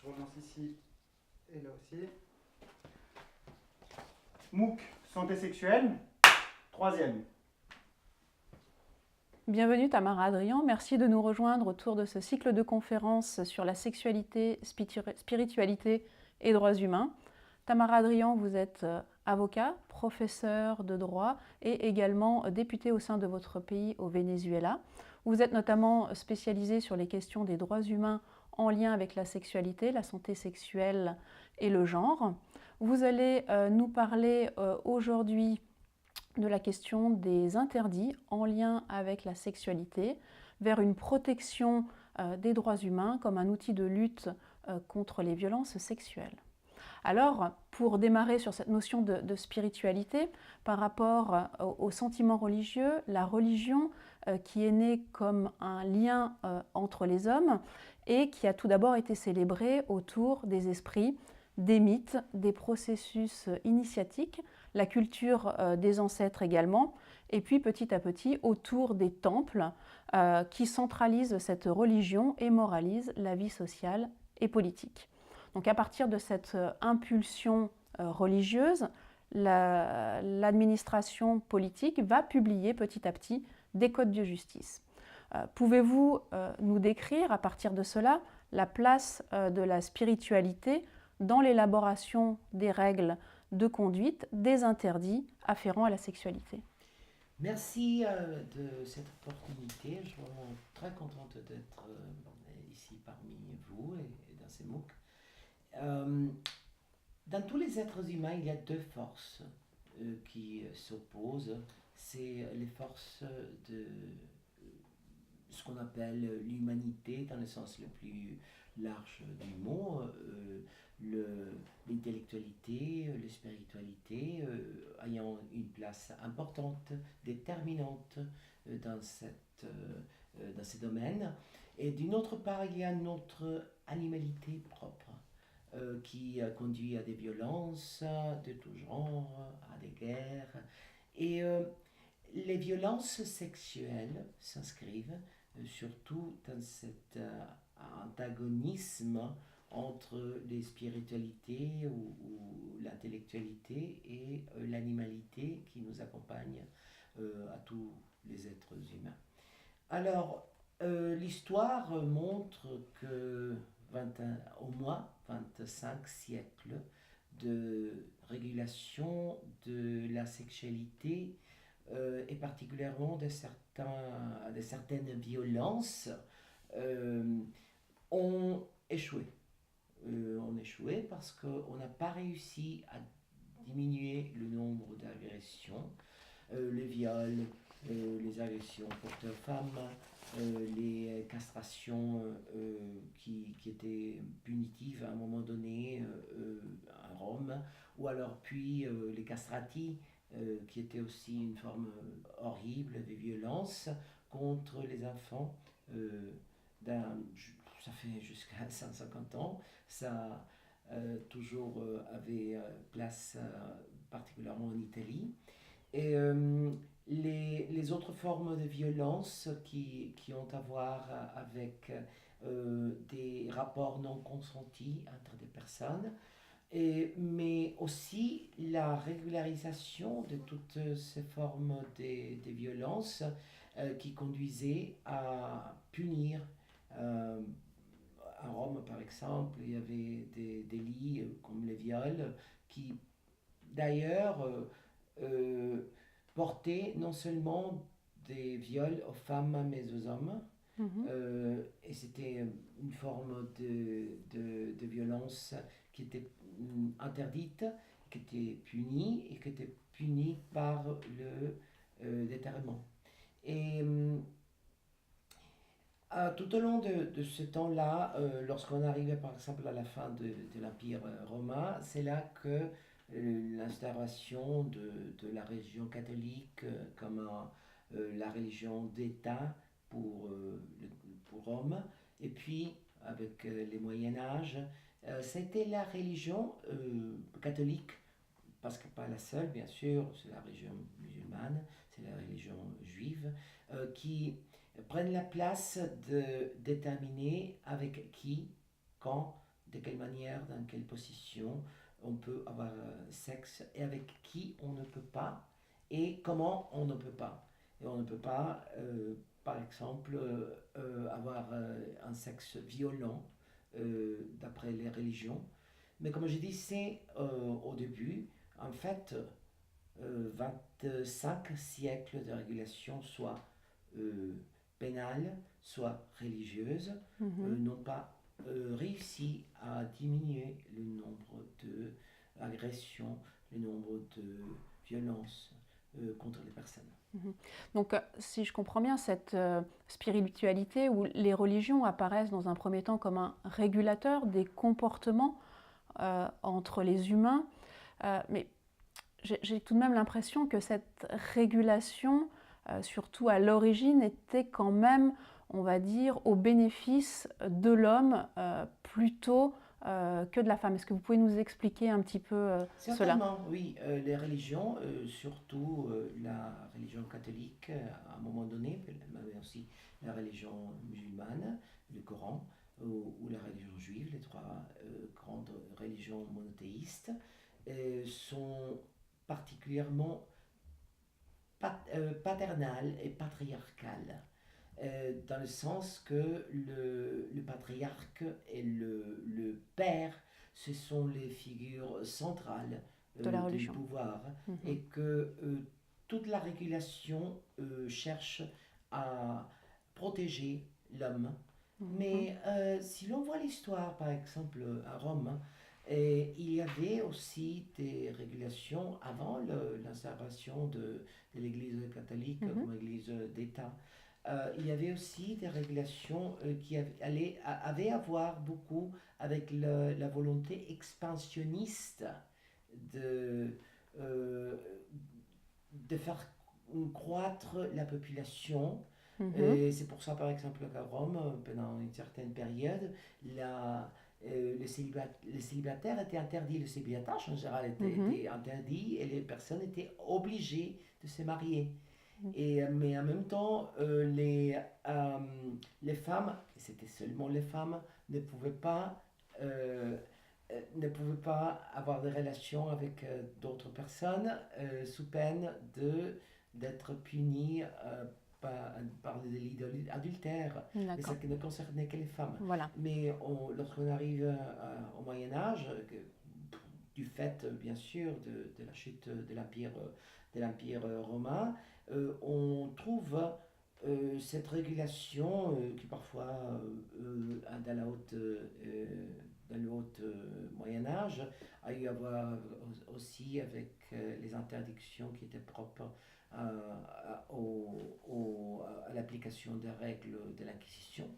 je relance ici et là aussi. MOOC, santé sexuelle, troisième. Bienvenue Tamara Adrian, merci de nous rejoindre autour de ce cycle de conférences sur la sexualité, spiritualité et droits humains. Tamara Adrian, vous êtes avocat, professeur de droit et également député au sein de votre pays au Venezuela. Vous êtes notamment spécialisé sur les questions des droits humains en lien avec la sexualité, la santé sexuelle et le genre. Vous allez nous parler aujourd'hui de la question des interdits en lien avec la sexualité vers une protection des droits humains comme un outil de lutte contre les violences sexuelles. Alors, pour démarrer sur cette notion de spiritualité, par rapport au sentiment religieux, la religion qui est née comme un lien entre les hommes et qui a tout d'abord été célébrée autour des esprits, des mythes, des processus initiatiques, la culture des ancêtres également, et puis petit à petit autour des temples qui centralisent cette religion et moralisent la vie sociale et politique. Donc à partir de cette impulsion religieuse, l'administration politique va publier petit à petit des codes de justice. Pouvez-vous nous décrire à partir de cela la place de la spiritualité dans l'élaboration des règles de conduite, des interdits afférents à la sexualité? Merci de cette opportunité. Je suis vraiment très contente d'être ici parmi vous et dans ces MOOC. Dans tous les êtres humains, il y a deux forces qui s'opposent. C'est les forces de ce qu'on appelle l'humanité dans le sens le plus large du mot, l'intellectualité, la spiritualité ayant une place importante, déterminante dans ces domaines. Et d'une autre part, il y a notre animalité propre qui conduit à des violences de tout genre, à des guerres. Et les violences sexuelles s'inscrivent surtout dans cet antagonisme entre les spiritualités ou l'intellectualité et l'animalité qui nous accompagne à tous les êtres humains. Alors, l'histoire montre que au moins 25 siècles de régulation de la sexualité et particulièrement de certaines violences ont échoué. Ont échoué parce qu'on n'a pas réussi à diminuer le nombre d'agressions, les viols, les agressions porteurs-femmes, les castrations qui étaient punitives à un moment donné à Rome, ou alors puis les castrati, qui était aussi une forme horrible de violence contre les enfants. Ça fait jusqu'à 150 ans. Ça toujours avait place particulièrement en Italie. Et les autres formes de violence qui ont à voir avec des rapports non consentis entre des personnes, mais aussi la régularisation de toutes ces formes de violence qui conduisaient à punir. À Rome, par exemple, il y avait des délits comme les viols qui, d'ailleurs, portaient non seulement des viols aux femmes mais aux hommes. Et c'était une forme de violence qui était interdite, qui était punie et qui était punie par le déterrement. Et tout au long de ce temps-là, lorsqu'on arrivait par exemple à la fin de l'Empire romain, c'est là que l'instauration de la religion catholique comme la religion d'État pour Rome, et puis avec les Moyen-Âge, c'était la religion catholique, parce que pas la seule, bien sûr, c'est la religion musulmane, c'est la religion juive, qui prennent la place de déterminer avec qui, quand, de quelle manière, dans quelle position on peut avoir sexe et avec qui on ne peut pas et comment on ne peut pas. Et on ne peut pas, par exemple, avoir un sexe violent d'après les religions. Mais comme je disais au début, en fait, 25 siècles de régulation, soit pénale, soit religieuse, n'ont pas réussi à diminuer le nombre d'agressions, le nombre de violences contre les personnes. Donc, si je comprends bien, cette spiritualité où les religions apparaissent dans un premier temps comme un régulateur des comportements entre les humains, mais j'ai tout de même l'impression que cette régulation, surtout à l'origine, était quand même, on va dire, au bénéfice de l'homme plutôt que de la femme. Est-ce que vous pouvez nous expliquer un petit peu cela? Certainement, oui. Les religions, surtout la religion catholique à un moment donné, mais aussi la religion musulmane, le Coran, ou la religion juive, les trois grandes religions monothéistes, sont particulièrement paternales et patriarcales. Dans le sens que le patriarque et le père, ce sont les figures centrales de la du religion. pouvoir, et que toute la régulation cherche à protéger l'homme. Mais si l'on voit l'histoire, par exemple, à Rome, il y avait aussi des régulations avant l'instauration de l'Église catholique comme Église d'État. Il y avait aussi des régulations qui avaient à voir beaucoup avec la volonté expansionniste de, de faire croître la population. Et c'est pour ça, par exemple, qu'à Rome, pendant une certaine période, les célibataires étaient interdits. Le célibataire, en général, était interdit et les personnes étaient obligées de se marier. Mais en même temps, les femmes, et c'était seulement les femmes, ne pouvaient pas avoir de relations avec d'autres personnes sous peine d'être punies par le délit d'adultère. Mais ça ne concernait que les femmes. Voilà. Mais lorsqu'on arrive au Moyen-Âge, du fait bien sûr de la chute de l'Empire romain, on trouve cette régulation qui parfois dans le haut Moyen-Âge a eu à voir aussi avec les interdictions qui étaient propres à l'application des règles de l'Inquisition,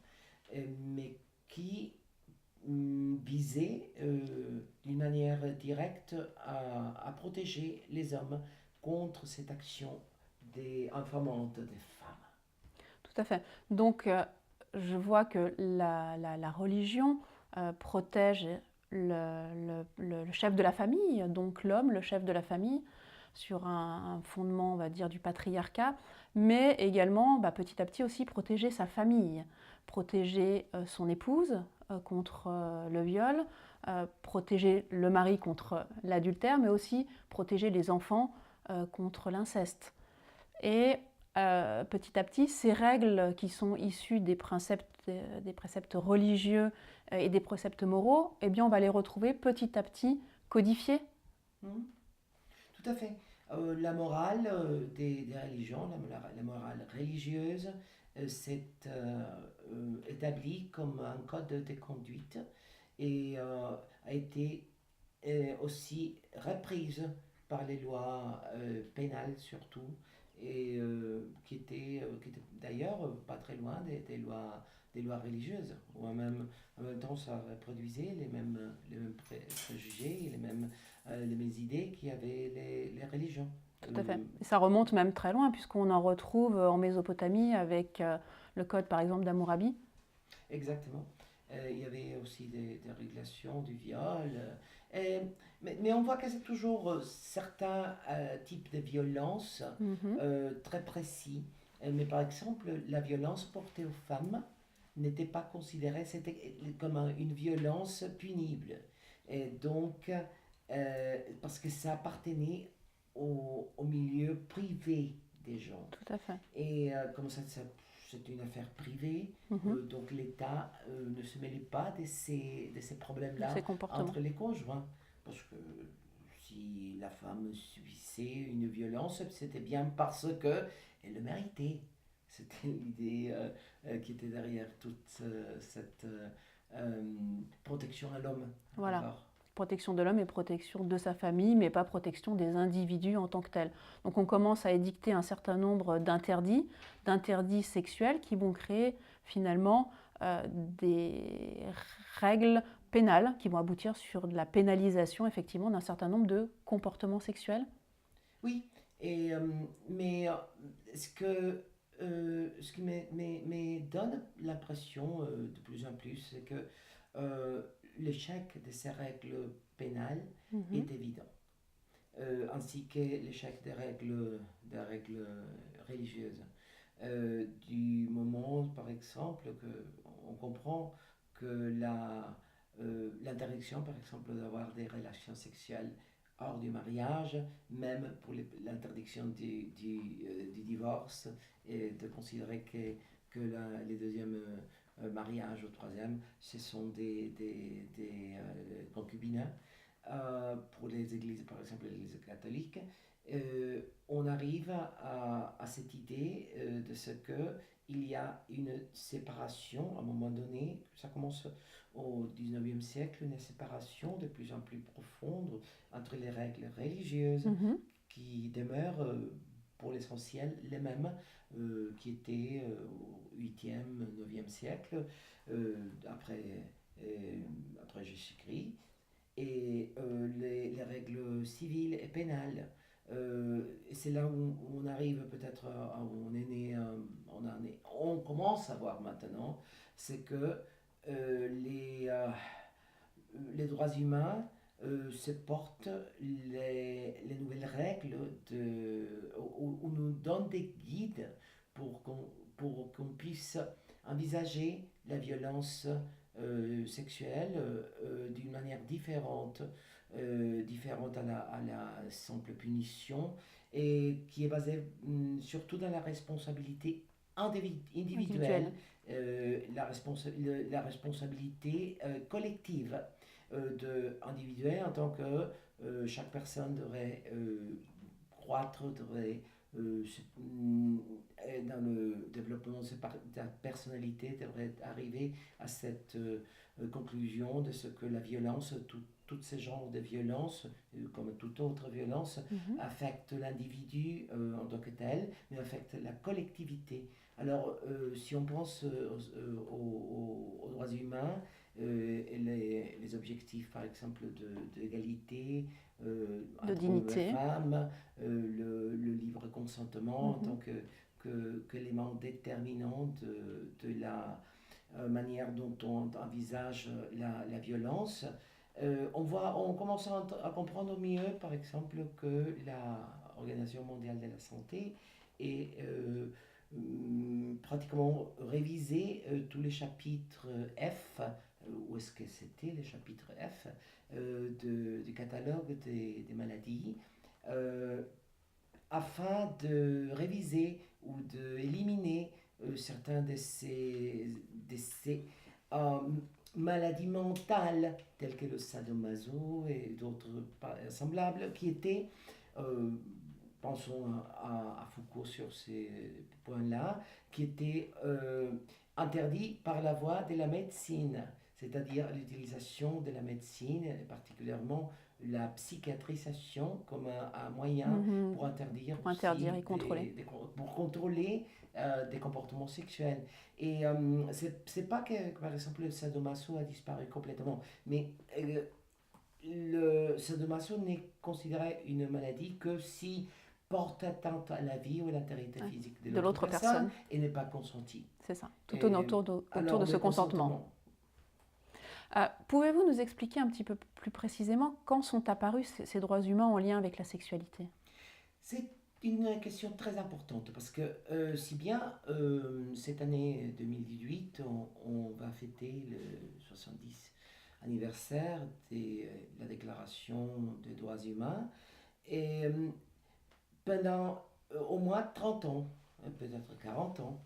mais qui visaient d'une manière directe à protéger les hommes contre cette action infamante des femmes. Tout à fait. Donc, je vois que la religion protège le chef de la famille, donc l'homme, le chef de la famille, sur un fondement, on va dire, du patriarcat, mais également, petit à petit aussi, protéger sa famille, protéger son épouse contre le viol, protéger le mari contre l'adultère, mais aussi protéger les enfants contre l'inceste. Et petit à petit, ces règles qui sont issues des préceptes religieux et des préceptes moraux, eh bien, on va les retrouver petit à petit codifiés. Tout à fait. La morale des religions, la morale religieuse, s'est établie comme un code de conduite et a été aussi reprise par les lois pénales surtout, et qui étaient d'ailleurs pas très loin des lois religieuses, où en même temps ça reproduisait les mêmes préjugés et les mêmes idées qu'avaient les religions. Tout à fait. Et ça remonte même très loin, puisqu'on en retrouve en Mésopotamie avec le code, par exemple, d'Hammurabi. Exactement. Il y avait aussi des régulations du viol. Mais on voit que c'est toujours certains types de violences très précis. Mais par exemple, la violence portée aux femmes n'était pas considéré, c'était comme une violence punible. Et donc, parce que ça appartenait au milieu privé des gens. Tout à fait. Et comme c'est une affaire privée, Mhm. donc l'État ne se mêlait pas de ces Ces problèmes-là comportements. entre les conjoints. Parce que si la femme subissait une violence, c'était bien parce que elle le méritait. C'était l'idée qui était derrière toute cette protection à l'homme. Voilà. Alors, Protection de l'homme et protection de sa famille, mais pas protection des individus en tant que tels. Donc on commence à édicter un certain nombre d'interdits sexuels qui vont créer finalement des règles pénales qui vont aboutir sur de la pénalisation effectivement d'un certain nombre de comportements sexuels. oui, et, mais ce qui me donne l'impression de plus en plus, c'est que l'échec de ces règles pénales est évident, ainsi que l'échec des règles religieuses. Du moment, par exemple, qu'on comprend que l'interdiction, par exemple, d'avoir des relations sexuelles hors du mariage, même pour l'interdiction du divorce, et de considérer que les deuxièmes mariages ou troisième, ce sont des concubinats. Pour les églises, par exemple l'Église catholique, on arrive à cette idée de ce que il y a une séparation à un moment donné, ça commence au 19e siècle, une séparation de plus en plus profonde entre les règles religieuses qui demeurent pour l'essentiel les mêmes qui étaient au 8e, 9e siècle après Jésus-Christ, et les règles civiles et pénales. Et c'est là où on arrive peut-être, où on est né, on commence à voir maintenant, c'est que les droits humains se portent les nouvelles règles où nous donnent des guides pour qu'on puisse envisager la violence sexuelle d'une manière différente, différente à la simple punition, et qui est basée surtout dans la responsabilité individuelle, la responsabilité collective individuelle, en tant que chaque personne devrait croître, devrait dans le développement de sa personnalité, devrait arriver à cette conclusion de ce que la violence, tous ces genres de violence, comme toute autre violence, affecte l'individu en tant que tel, mais affecte la collectivité. Alors, si on pense aux droits humains, et les objectifs, par exemple, d'égalité, de dignité, femmes, le libre consentement en tant qu'élément déterminant de la manière dont on envisage la violence. On commence à comprendre mieux, par exemple, que l'Organisation mondiale de la santé est pratiquement révisé tous les chapitres F, où est-ce que c'était les chapitres F du catalogue des maladies, afin de réviser ou d'éliminer certains de ces maladies mentales telles que le sadomaso et d'autres semblables qui étaient, pensons à Foucault sur ces points-là, qui étaient interdits par la voie de la médecine, c'est-à-dire l'utilisation de la médecine, et particulièrement la psychiatrisation comme un moyen pour interdire, et contrôler. pour contrôler des comportements sexuels. Et c'est pas que, par exemple, le sadomaso a disparu complètement, mais le sadomaso n'est considéré une maladie que si porte atteinte à la vie ou à l'intégrité physique de l'autre personne et n'est pas consentie. C'est ça, tout autour de ce consentement. Pouvez-vous nous expliquer un petit peu plus précisément quand sont apparus ces droits humains en lien avec la sexualité ? C'est une question très importante parce que si bien cette année 2018, on va fêter le 70 anniversaire de la Déclaration des droits humains et pendant au moins 30 ans, peut-être 40 ans,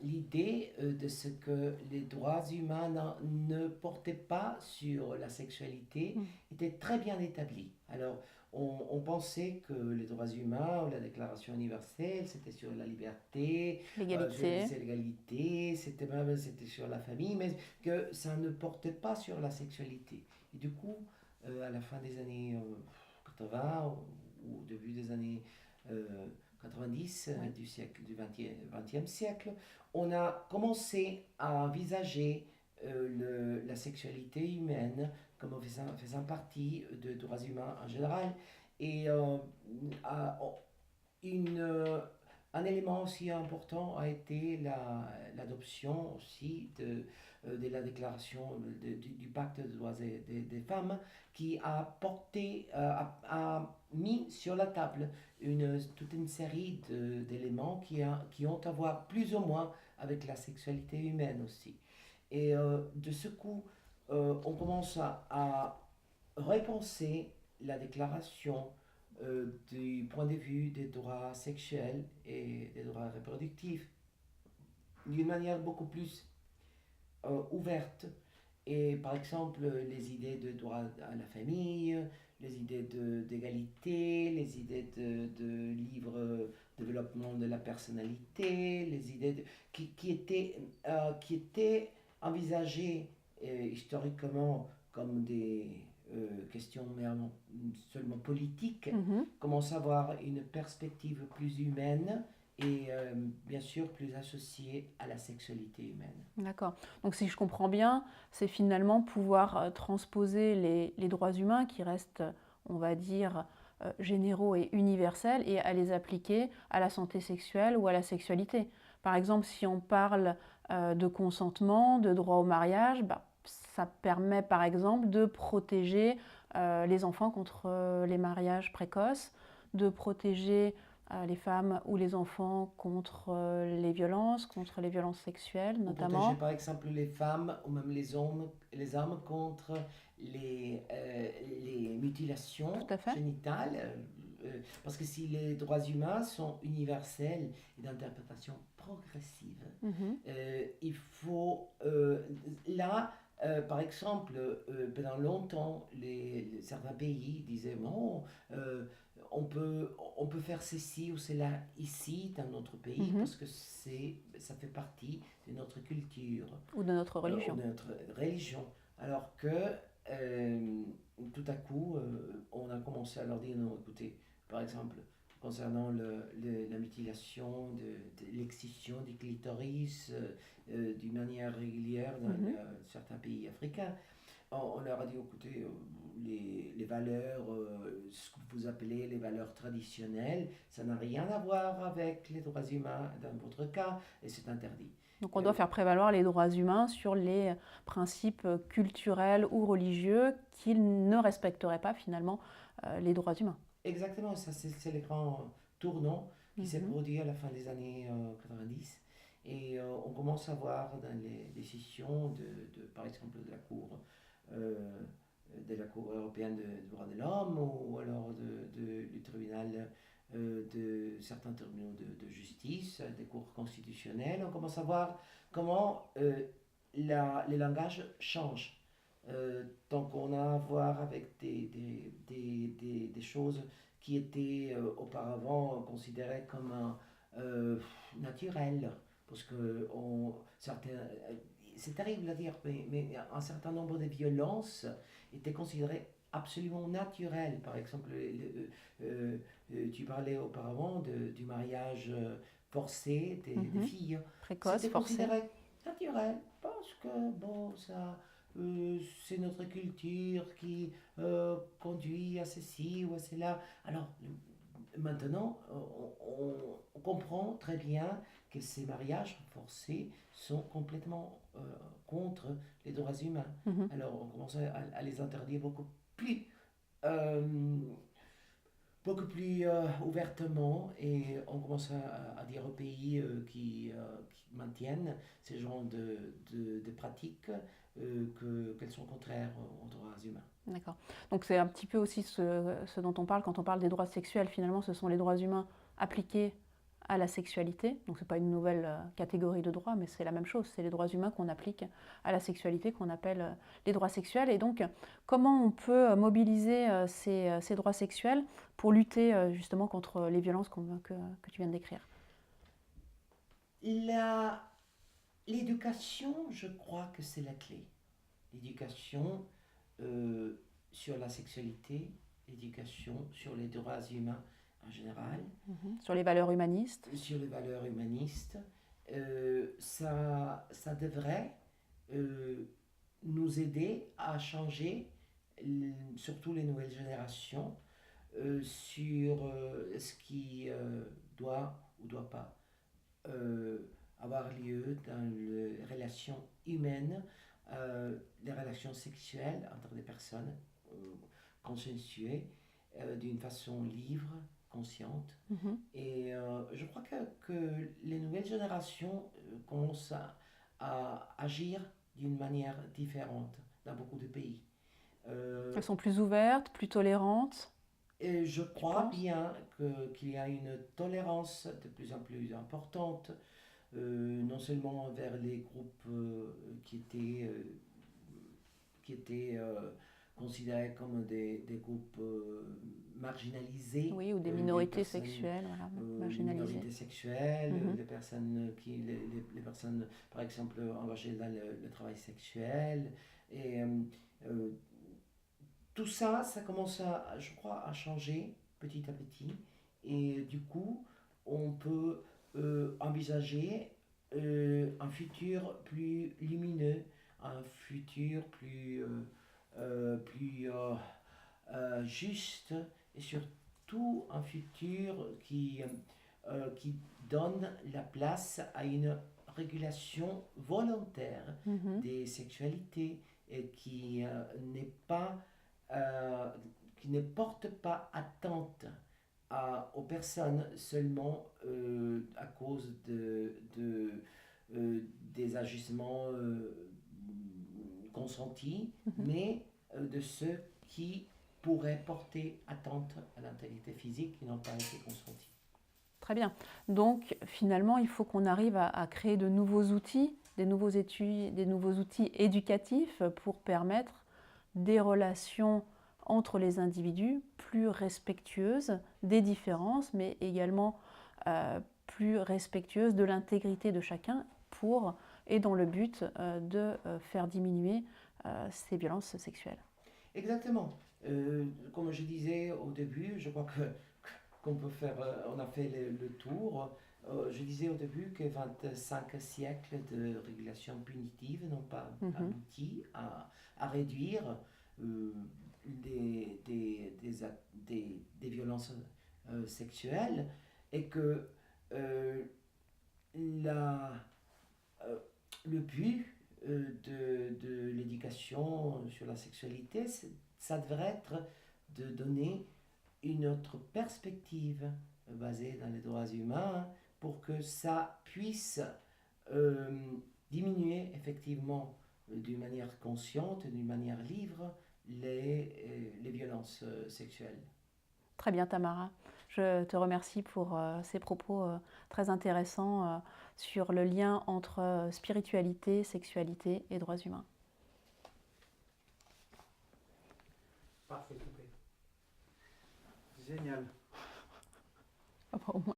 l'idée de ce que les droits humains ne portaient pas sur la sexualité Mm. était très bien établie. Alors, on pensait que les droits humains ou la Déclaration universelle, c'était sur la liberté, sur L'égalité. l'égalité, c'était sur la famille, mais que ça ne portait pas sur la sexualité. Et du coup, à la fin des années 80 ou au début des années 90 Oui. du siècle, du 20e siècle, on a commencé à envisager la sexualité humaine comme faisant partie de droits humains en général. Et une, euh, un élément aussi important a été l'adoption aussi de la déclaration du pacte des droits des femmes qui a porté, a mis sur la table toute une série d'éléments qui ont à voir plus ou moins avec la sexualité humaine aussi. Et de ce coup, on commence à repenser la déclaration du point de vue des droits sexuels et des droits reproductifs d'une manière beaucoup plus ouverte. Et par exemple, les idées de droit à la famille, les idées d'égalité, les idées de libre développement de la personnalité, les idées qui étaient envisagées historiquement comme des questions seulement politiques, Mhm. commencent à avoir une perspective plus humaine et bien sûr plus associée à la sexualité humaine. D'accord. Donc si je comprends bien, c'est finalement pouvoir transposer les droits humains qui restent, on va dire, généraux et universels et à les appliquer à la santé sexuelle ou à la sexualité. Par exemple, si on parle de consentement, de droit au mariage, bah, ça permet par exemple de protéger les enfants contre les mariages précoces, de protéger les femmes ou les enfants contre contre les violences sexuelles Ou protéger notamment. par exemple les femmes ou même les hommes contre les mutilations Tout à fait. génitales. Parce que si les droits humains sont universels et d'interprétation progressive, Mhm. il faut là, par exemple, pendant longtemps, certains pays disaient bon, on peut faire ceci ou cela ici dans notre pays Mhm. parce que ça fait partie de notre culture Ou de notre ou religion. de notre religion. Alors que euh, tout à coup, on a commencé à leur dire non, écoutez, par exemple, concernant la mutilation, de l'excision du clitoris d'une manière régulière dans Mhm. certains pays africains, on leur a dit, écoutez, les valeurs, ce que vous appelez les valeurs traditionnelles, ça n'a rien à voir avec les droits humains dans votre cas, et c'est interdit. Donc on doit faire prévaloir les droits humains sur les principes culturels ou religieux qui ne respecteraient pas finalement les droits humains. Exactement, ça c'est le grand tournant qui s'est Mhm. produit à la fin des années 90. Et on commence à voir dans les décisions par exemple, euh, de la Cour européenne des droits de l'homme ou alors du tribunal, de certains tribunaux de justice, des cours constitutionnels, on commence à voir comment les langages changent. Donc on a à voir avec des choses qui étaient auparavant considérées comme naturelles. Parce que c'est terrible à dire, mais un certain nombre de violences étaient considérées absolument naturelles. Par exemple, tu parlais auparavant du mariage forcé des Mhm. filles. Précoce, C'était forcée. considéré naturel parce que, bon, c'est notre culture qui conduit à ceci ou à cela. Alors, maintenant, on comprend très bien que ces mariages forcés sont complètement contre les droits humains. Mhm. Alors, on commence à les interdire beaucoup plus, euh, beaucoup plus ouvertement, et on commence à dire aux pays qui maintiennent ce genre de pratiques qu'elles sont contraires aux droits humains. D'accord. Donc c'est un petit peu aussi ce dont on parle quand on parle des droits sexuels. Finalement, ce sont les droits humains appliqués à la sexualité. Donc ce n'est pas une nouvelle catégorie de droits, mais c'est la même chose. C'est les droits humains qu'on applique à la sexualité, qu'on appelle les droits sexuels. Et donc, comment on peut mobiliser ces droits sexuels pour lutter justement contre les violences que tu viens de décrire? L'éducation, je crois que c'est la clé. L'éducation sur la sexualité, l'éducation sur les droits humains en général, Sur les valeurs humanistes. sur les valeurs humanistes. Ça devrait nous aider à changer, surtout les nouvelles générations, sur ce qui doit ou doit pas avoir lieu dans les relations humaines, les relations sexuelles entre des personnes consensuées d'une façon libre, consciente. Et je crois que les nouvelles générations commencent à agir d'une manière différente dans beaucoup de pays. Elles sont plus ouvertes, plus tolérantes. Et je crois penses bien qu'il y a une tolérance de plus en plus importante, non seulement vers les groupes qui étaient considérés comme des groupes marginalisés. Oui, ou des les minorités personnes, sexuelles, voilà, les marginalisées. minorités sexuelles, Mhm. les personnes, par exemple, engagées dans le travail sexuel. Et tout ça, ça commence je crois, à changer petit à petit. Et du coup, on peut envisager un futur plus lumineux, un futur plus juste, et surtout un futur qui donne la place à une régulation volontaire des sexualités, et qui ne porte pas atteinte aux personnes seulement à cause des agissements consentis, mais de ceux qui pourraient porter atteinte à l'intégrité physique qui n'ont pas été consentis. Très bien. Donc finalement, il faut qu'on arrive à créer de nouveaux outils, des nouveaux outils éducatifs pour permettre des relations entre les individus plus respectueuses des différences, mais également plus respectueuses de l'intégrité de chacun et dans le but de faire diminuer ces violences sexuelles. Exactement. Comme je disais au début, je crois qu'on peut faire, on a fait le tour. Je disais au début que 25 siècles de régulation punitive n'ont pas abouti à réduire des violences sexuelles, et que le but de l'éducation sur la sexualité, ça devrait être de donner une autre perspective basée dans les droits humains, pour que ça puisse diminuer effectivement d'une manière consciente, d'une manière libre, les violences sexuelles. Très bien, Tamara. Je te remercie pour ces propos très intéressants sur le lien entre spiritualité, sexualité et droits humains. Parfait, coupé. Génial. Ah, bah, au moins.